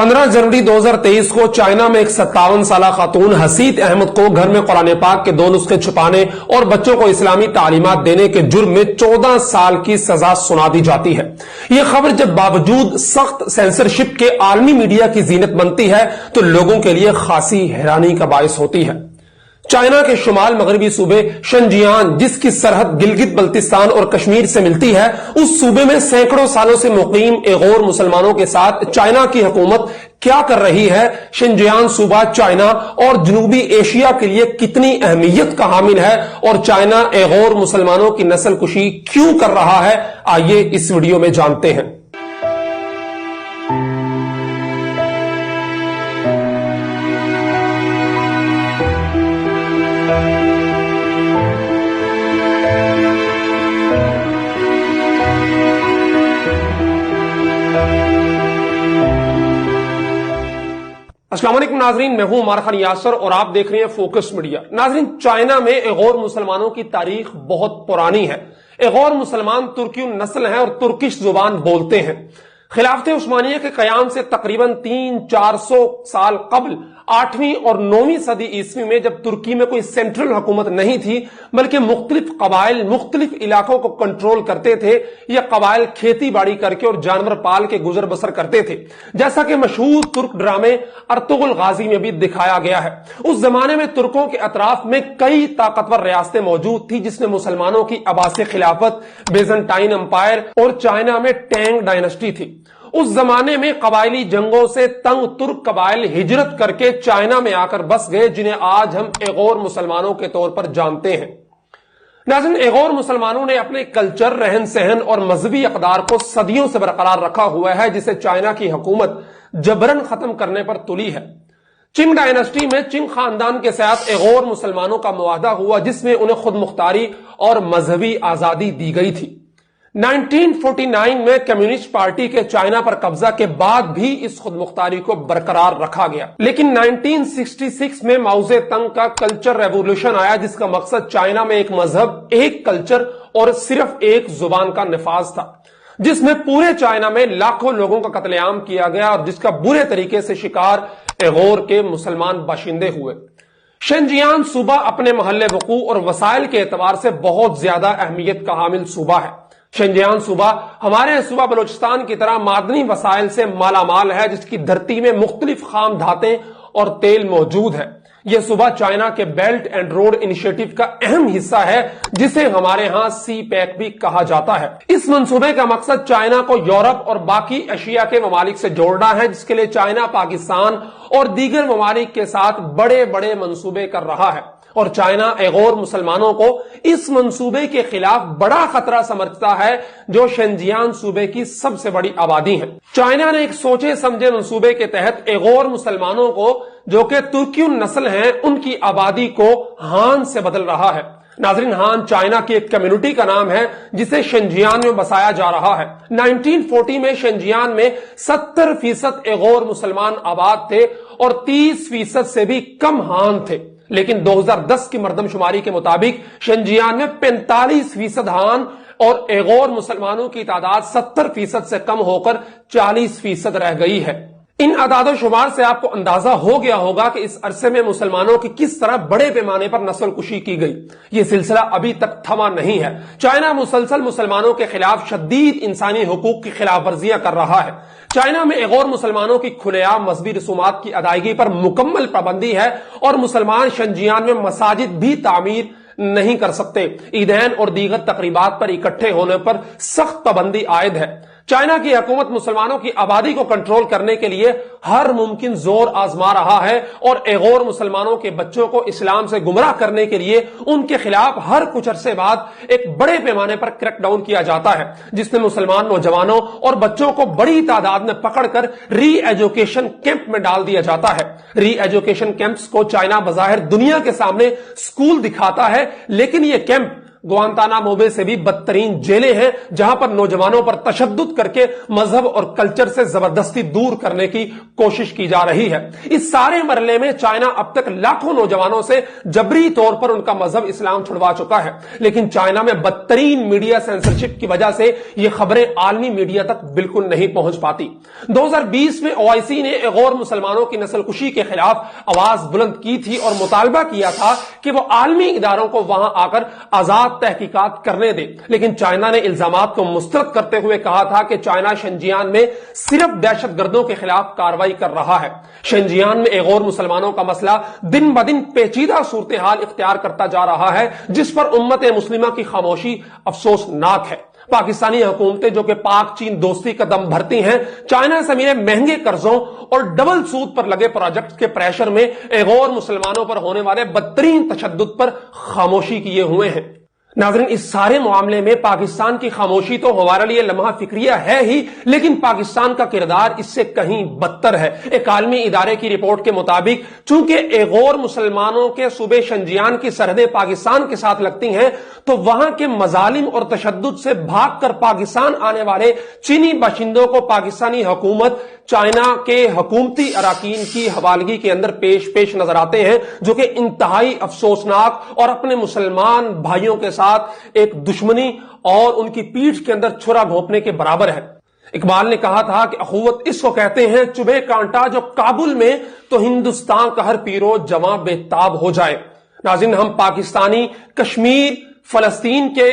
15 जनवरी 2023 को चाइना में एक 57 साल खातून हसीत अहमद को घर में कुरान पाक के 2 नुस्खे छुपाने और बच्चों को इस्लामी तालीमात देने के जुर्म में 14 साल की सजा सुना दी जाती है। यह खबर जब बावजूद सख्त सेंसरशिप के आलमी मीडिया की जीनत बनती है तो लोगों के लिए खासी हैरानी का बायस होती है। चाइना के शुमाल मगरबी सूबे शिनजियांग, जिसकी सरहद गिलगित बल्तिस्तान और कश्मीर से मिलती है, उस सूबे में सैकड़ों सालों से मुकीम एगोर मुसलमानों के साथ चाइना की हुकूमत क्या कर रही है, शिनजियांग सूबा चाइना और जनूबी एशिया के लिए कितनी अहमियत का हामिल है और चाइना एगोर मुसलमानों की नस्ल कुशी क्यों कर रहा है, आइए इस वीडियो में जानते हैं। अस्सलाम वालेकुम नाजरीन, मैं हूं उमर खान यासर और आप देख रहे हैं फोकस मीडिया। नाजरीन, चाइना में एगोर मुसलमानों की तारीख बहुत पुरानी है। एगोर मुसलमान तुर्की नस्ल हैं और तुर्किश जुबान बोलते हैं। खिलाफत उस्मानिया के कयाम से तकरीबन 300-400 साल कबल 8वीं और 9वीं सदी ईस्वी में जब तुर्की में कोई सेंट्रल हुकूमत नहीं थी बल्कि मुख्तलिफ कबाइल मुख्तलिफ इलाकों को कंट्रोल करते थे, यह कबाइल खेती बाड़ी करके और जानवर पाल के गुजर बसर करते थे, जैसा कि मशहूर तुर्क ड्रामे अर्तुगरुल गाजी में भी दिखाया गया है। उस जमाने में तुर्कों के अतराफ में कई ताकतवर रियासतें मौजूद थी जिसमें मुसलमानों की अब्बासी खिलाफत, बेजेंटाइन अंपायर और चाइना में टैंग डायनेस्टी थी। उस जमाने में कबायली जंगों से तंग तुर्क कबाइल हिजरत करके चाइना में आकर बस गए, जिन्हें आज हम एगोर मुसलमानों के तौर पर जानते हैं। नाज़रीन, एगोर मुसलमानों ने अपने कल्चर, रहन सहन और मजहबी अक़दार को सदियों से बरकरार रखा हुआ है, जिसे चाइना की हुकूमत जबरन खत्म करने पर तुली है। चिंग डायनेस्टी में चिंग खानदान के साथ एगोर मुसलमानों का मुआहदा हुआ जिसमें उन्हें खुद मुख्तारी और मजहबी आजादी दी गई थी। 1949 में कम्युनिस्ट पार्टी के चाइना पर कब्जा के बाद भी इस खुद मुख्तारी को बरकरार रखा गया, लेकिन 1966 में माओजे तंग का कल्चर रेवोल्यूशन आया जिसका मकसद चाइना में एक मजहब, एक कल्चर और सिर्फ एक जुबान का निफाज था, जिसमें पूरे चाइना में लाखों लोगों का कत्लेआम किया गया और जिसका बुरे तरीके से शिकार एगोर के मुसलमान बाशिंदे हुए। शिनजियांग सूबा अपने महल्ले वकू और वसाइल के एतबार से बहुत ज्यादा अहमियत का हामिल सूबा है। शिनजियांग सूबा हमारे सूबा बलोचिस्तान की तरह मादनी वसाइल से मालामाल है, जिसकी धरती में मुख्तलिफ खाम धातें और तेल मौजूद है। यह सूबा चाइना के बेल्ट एंड रोड इनिशिएटिव का अहम हिस्सा है, जिसे हमारे यहां सी पैक भी कहा जाता है। इस मंसूबे का मकसद चाइना को यूरोप और बाकी एशिया के ममालिक से जोड़ना है, जिसके लिए चाइना पाकिस्तान और दीगर ममालिक के साथ बड़े बड़े मंसूबे कर रहा है और चाइना एगोर मुसलमानों को इस मंसूबे के खिलाफ बड़ा खतरा समझता है, जो शिनजियांग सूबे की सबसे बड़ी आबादी है। चाइना ने एक सोचे समझे मंसूबे के तहत एगोर मुसलमानों को, जो कि तुर्की नस्ल हैं, उनकी आबादी को हान से बदल रहा है। नाजरीन, हान चाइना की एक कम्युनिटी का नाम है जिसे शिनजियांग में बसाया जा रहा है। 1940 में शिनजियांग में 70% एगोर मुसलमान आबाद थे और 30% से भी कम हान थे, लेकिन 2010 की मर्दमशुमारी के मुताबिक शिनजियांग में 45% हान और एगोर मुसलमानों की तादाद 70% से कम होकर 40% रह गई है। इन अदादो शुमार से आपको अंदाजा हो गया होगा कि इस अरसे में मुसलमानों की किस तरह बड़े पैमाने पर नस्ल कुशी की गई। यह सिलसिला अभी तक थमा नहीं है। चाइना मुसलसल मुसलमानों के खिलाफ शदीद इंसानी हुकूक की खिलाफ वर्जियां कर रहा है। चाइना में एगोर मुसलमानों की खुलेआम मजहबी रसूमात की अदायगी पर मुकम्मल पाबंदी है और मुसलमान शिनजियांग में मसाजिद भी तामीर नहीं कर सकते। ईदैन और दीगर तकरीबात पर इकट्ठे होने पर सख्त पाबंदी आयद है। चाइना की हुकूमत मुसलमानों की आबादी को कंट्रोल करने के लिए हर मुमकिन जोर आजमा रहा है और एगोर मुसलमानों के बच्चों को इस्लाम से गुमराह करने के लिए उनके खिलाफ हर कुछ अरसे बाद एक बड़े पैमाने पर क्रैकडाउन किया जाता है, जिसमें मुसलमान नौजवानों और बच्चों को बड़ी तादाद में पकड़कर री एजुकेशन कैंप में डाल दिया जाता है। री एजुकेशन कैंप्स को चाइना बजाहिर दुनिया के सामने स्कूल दिखाता है, लेकिन यह कैंप ग्वांतानामो बे से भी बदतरीन जेलें हैं जहां पर नौजवानों पर तशद्दुद करके मजहब और कल्चर से जबरदस्ती दूर करने की कोशिश की जा रही है। इस सारे मरले में चाइना अब तक लाखों नौजवानों से जबरी तौर पर उनका मजहब इस्लाम छुड़वा चुका है, लेकिन चाइना में बदतरीन मीडिया सेंसरशिप की वजह से ये खबरें आलमी मीडिया तक बिल्कुल नहीं पहुंच पाती। 2020 में ओआईसी ने गैर मुसलमानों की नस्लकुशी के खिलाफ आवाज बुलंद की थी और मुतालबा किया था कि वो आलमी इदारों को वहां आकर आजाद तहकीकात करने दे, लेकिन चाइना ने इल्जामात को मुस्तरद करते हुए कहा था कि चाइना शिनजियांग में सिर्फ दहशतगर्दों के खिलाफ कार्रवाई कर रहा है। शिनजियांग में गैर मुसलमानों का मसला दिन ब दिन पेचीदा सूरत हाल इख्तियार करता जा रहा है, जिस पर उम्मत मुस्लिमा की खामोशी अफसोसनाक है। पाकिस्तानी हुकूमतें जो कि पाक चीन दोस्ती का दम भरती हैं, चाइना से मिले महंगे कर्जों और डबल सूद पर लगे प्रोजेक्ट के प्रेशर में गैर मुसलमानों पर होने वाले बदतरीन तशद्दुद पर खामोशी किए हुए हैं। नाज़रीन, इस सारे मामले में पाकिस्तान की खामोशी तो हमारे लिए लम्हा फिक्रिया है ही, लेकिन पाकिस्तान का किरदार इससे कहीं बदतर है। एक आलमी इदारे की रिपोर्ट के मुताबिक चूंकि गैर मुसलमानों के सूबे शिनजियांग की सरहदें पाकिस्तान के साथ लगती हैं, तो वहां के मजालिम और तशद्दुद से भागकर पाकिस्तान आने वाले चीनी बाशिंदों को पाकिस्तानी हुकूमत चाइना के हुकूमती अराकीन की हवालगी के अंदर पेश नजर आते हैं, जो कि इंतहाई अफसोसनाक और अपने मुसलमान भाइयों के साथ एक दुश्मनी और उनकी पीठ के अंदर छुरा घोंपने के बराबर है। इकबाल ने कहा था कि अखुवत इसको कहते हैं चुभे कांटा जो काबुल में, तो हिंदुस्तान का हर पीरो जवां बेताब हो जाए। नाज़रीन, हम पाकिस्तानी कश्मीर फलस्तीन के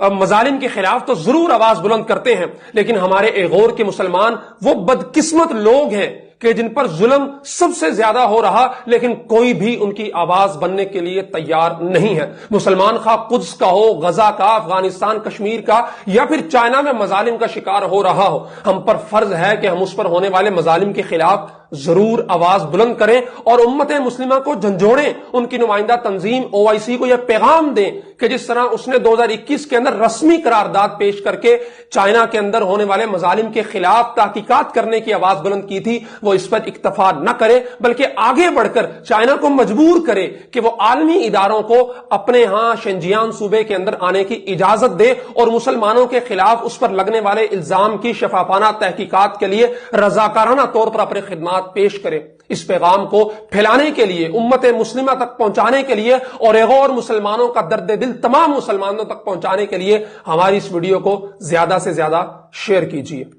मजालिम के खिलाफ तो जरूर आवाज बुलंद करते हैं, लेकिन हमारे गैर के मुसलमान वो बदकिस्मत लोग हैं कि जिन पर जुल्म सबसे ज्यादा हो रहा, लेकिन कोई भी उनकी आवाज बनने के लिए तैयार नहीं है। मुसलमान खा कुद्स का हो, गजा का, अफगानिस्तान कश्मीर का, या फिर चाइना में मजालिम का शिकार हो रहा हो, हम पर फर्ज है कि हम उस पर होने वाले मजालिम के खिलाफ जरूर आवाज बुलंद करें और उम्मत मुस्लिमा को झंझोड़ें। उनकी नुमाइंदा तंजीम ओआईसी को यह पैगाम दें कि जिस तरह उसने 2021 के अंदर रस्मी करारदाद पेश करके चाइना के अंदर होने वाले मजालिम के खिलाफ तहकीकात करने की आवाज बुलंद की थी, वो इस पर इक्तफा न करे, बल्कि आगे बढ़कर चाइना को मजबूर करे कि वो आलमी इदारों को अपने यहां शिनजियांग सूबे के अंदर आने की इजाजत दे और मुसलमानों के खिलाफ उस पर लगने वाले इल्जाम की शफाफाना तहकीकात के लिए रजाकाराना तौर पर अपने खिदमात पेश करे। इस पैगाम को फैलाने के लिए, उम्मत मुस्लिमा तक पहुंचाने के लिए और गैर मुसलमानों का दर्द दिल तमाम मुसलमानों तक पहुंचाने के लिए हमारी इस वीडियो को ज्यादा से ज्यादा शेयर कीजिए।